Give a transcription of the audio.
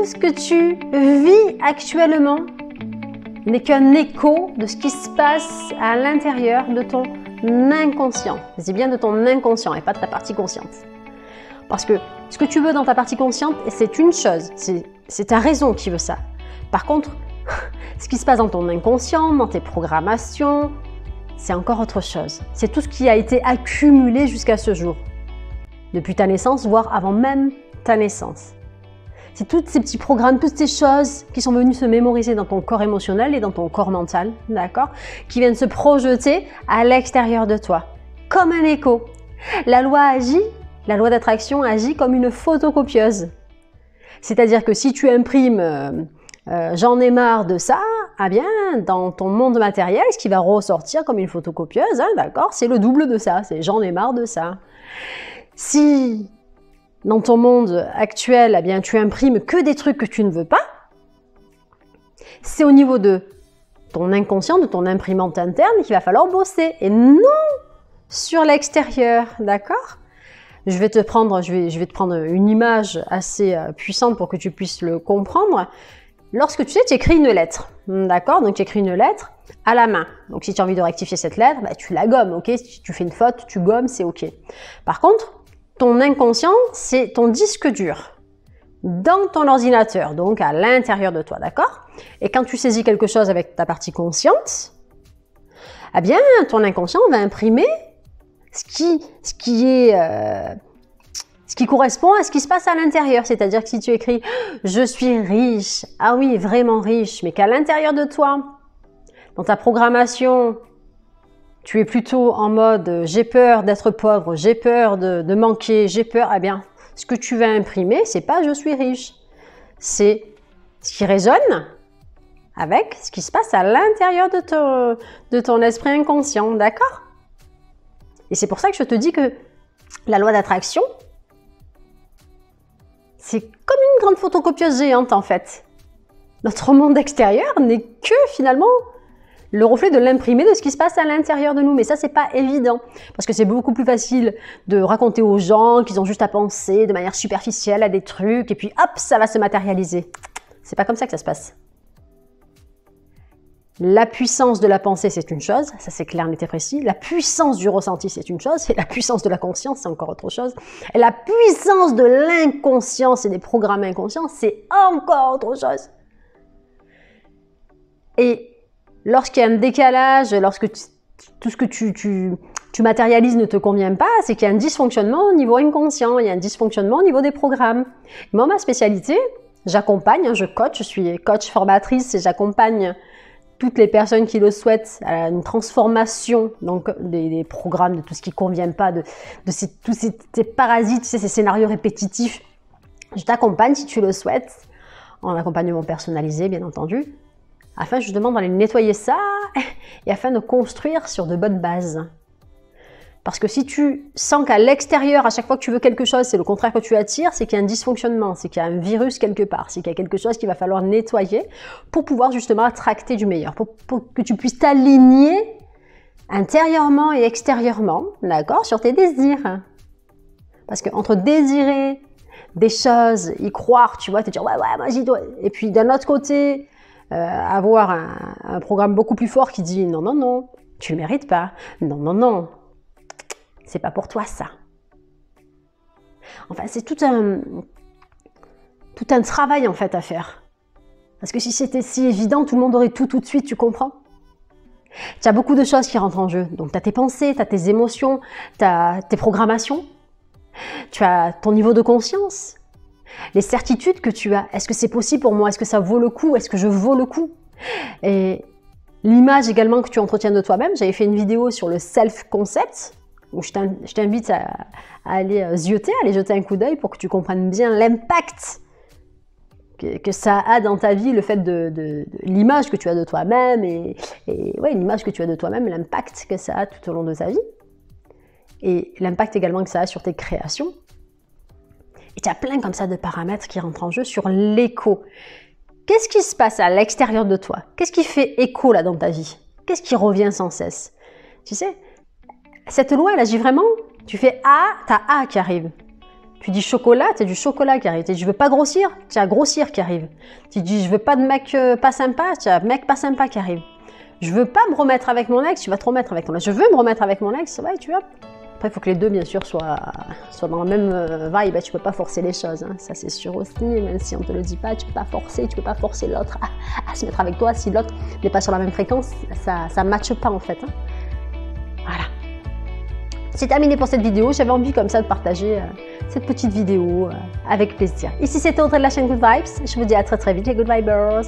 tout ce que tu vis actuellement n'est qu'un écho de ce qui se passe à l'intérieur de ton inconscient. C'est bien de ton inconscient et pas de ta partie consciente. Parce que ce que tu veux dans ta partie consciente, c'est une chose, c'est ta raison qui veut ça. Par contre, ce qui se passe dans ton inconscient, dans tes programmations, c'est encore autre chose. C'est tout ce qui a été accumulé jusqu'à ce jour. Depuis ta naissance, voire avant même ta naissance. C'est tous ces petits programmes, toutes ces choses qui sont venues se mémoriser dans ton corps émotionnel et dans ton corps mental, d'accord? Qui viennent se projeter à l'extérieur de toi, comme un écho. La loi d'attraction agit comme une photocopieuse. C'est-à-dire que si tu imprimes j'en ai marre de ça, ah bien, dans ton monde matériel, ce qui va ressortir comme une photocopieuse, hein, d'accord, c'est le double de ça, c'est j'en ai marre de ça. Si dans ton monde actuel, eh bien, tu imprimes que des trucs que tu ne veux pas, c'est au niveau de ton inconscient, de ton imprimante interne qu'il va falloir bosser, et non sur l'extérieur, d'accord? Je vais te prendre une image assez puissante pour que tu puisses le comprendre. Lorsque tu écris une lettre, d'accord? Donc tu écris une lettre à la main. Donc si tu as envie de rectifier cette lettre, bah, tu la gommes, ok? Si tu fais une faute, tu gommes, c'est ok. Par contre, ton inconscient, c'est ton disque dur dans ton ordinateur, donc à l'intérieur de toi, d'accord? Et quand tu saisis quelque chose avec ta partie consciente, eh bien, ton inconscient va imprimer ce qui correspond à ce qui se passe à l'intérieur. C'est-à-dire que si tu écris « Je suis riche », ah oui, vraiment riche, mais qu'à l'intérieur de toi, dans ta programmation, tu es plutôt en mode « J'ai peur d'être pauvre, j'ai peur de manquer, j'ai peur », eh bien, ce que tu vas imprimer, c'est pas « Je suis riche », c'est ce qui résonne avec ce qui se passe à l'intérieur de ton esprit inconscient, d'accord? Et c'est pour ça que je te dis que la loi d'attraction, c'est comme une grande photocopieuse géante en fait. Notre monde extérieur n'est que finalement le reflet de l'imprimé de ce qui se passe à l'intérieur de nous. Mais ça, c'est pas évident. Parce que c'est beaucoup plus facile de raconter aux gens qu'ils ont juste à penser de manière superficielle à des trucs et puis hop, ça va se matérialiser. C'est pas comme ça que ça se passe. La puissance de la pensée, c'est une chose, ça c'est clair, net et précis. La puissance du ressenti, c'est une chose. Et la puissance de la conscience, c'est encore autre chose. Et la puissance de l'inconscience et des programmes inconscients, c'est encore autre chose. Et lorsqu'il y a un décalage, lorsque tout ce que tu matérialises ne te convient pas, c'est qu'il y a un dysfonctionnement au niveau inconscient, il y a un dysfonctionnement au niveau des programmes. Moi, ma spécialité, j'accompagne, je coach, je suis coach formatrice et j'accompagne toutes les personnes qui le souhaitent à une transformation donc des programmes, de tout ce qui ne convient pas, tous ces parasites, tu sais, ces scénarios répétitifs. Je t'accompagne si tu le souhaites, en accompagnement personnalisé bien entendu, afin justement d'aller nettoyer ça et afin de construire sur de bonnes bases. Parce que si tu sens qu'à l'extérieur, à chaque fois que tu veux quelque chose, c'est le contraire que tu attires, c'est qu'il y a un dysfonctionnement, c'est qu'il y a un virus quelque part, c'est qu'il y a quelque chose qu'il va falloir nettoyer pour pouvoir justement attracter du meilleur, pour que tu puisses t'aligner intérieurement et extérieurement, d'accord, sur tes désirs. Parce qu'entre désirer des choses, y croire, tu vois, te dire ouais, moi j'y dois, et puis d'un autre côté, avoir un programme beaucoup plus fort qui dit non, tu le mérites pas, non. C'est pas pour toi ça. Enfin, c'est tout un travail en fait à faire. Parce que si c'était si évident, tout le monde aurait tout de suite, tu comprends? Tu as beaucoup de choses qui rentrent en jeu. Donc tu as tes pensées, tu as tes émotions, tu as tes programmations, tu as ton niveau de conscience, les certitudes que tu as. Est-ce que c'est possible pour moi? Est-ce que ça vaut le coup? Est-ce que je vaux le coup? Et l'image également que tu entretiens de toi-même. J'avais fait une vidéo sur le self-concept, où je t'invite à aller zioter, à aller jeter un coup d'œil pour que tu comprennes bien l'impact que ça a dans ta vie, le fait de l'image que tu as de toi-même et ouais, l'image que tu as de toi-même, l'impact que ça a tout au long de ta vie et l'impact également que ça a sur tes créations. Et tu as plein comme ça de paramètres qui rentrent en jeu sur l'écho. Qu'est-ce qui se passe à l'extérieur de toi? Qu'est-ce qui fait écho là dans ta vie? Qu'est-ce qui revient sans cesse? Tu sais, cette loi, elle agit vraiment. Tu fais A, t'as A qui arrive. Tu dis chocolat, tu as du chocolat qui arrive. Tu dis je veux pas grossir, tu as grossir qui arrive. Tu dis je veux pas de mec pas sympa, tu as mec pas sympa qui arrive. Je veux pas me remettre avec mon ex, tu vas te remettre avec ton ex. Je veux me remettre avec mon ex, ouais, tu vois. Après, il faut que les deux, bien sûr, soient dans la même vibe. Tu peux pas forcer les choses, hein. Ça c'est sûr aussi. Même si on te le dit pas, tu peux pas forcer l'autre à se mettre avec toi. Si l'autre n'est pas sur la même fréquence, ça matche pas en fait, hein. Voilà. C'est terminé pour cette vidéo. J'avais envie comme ça de partager cette petite vidéo avec plaisir. Ici c'était Audrey de la chaîne Good Vibes. Je vous dis à très très vite les Good Vibers.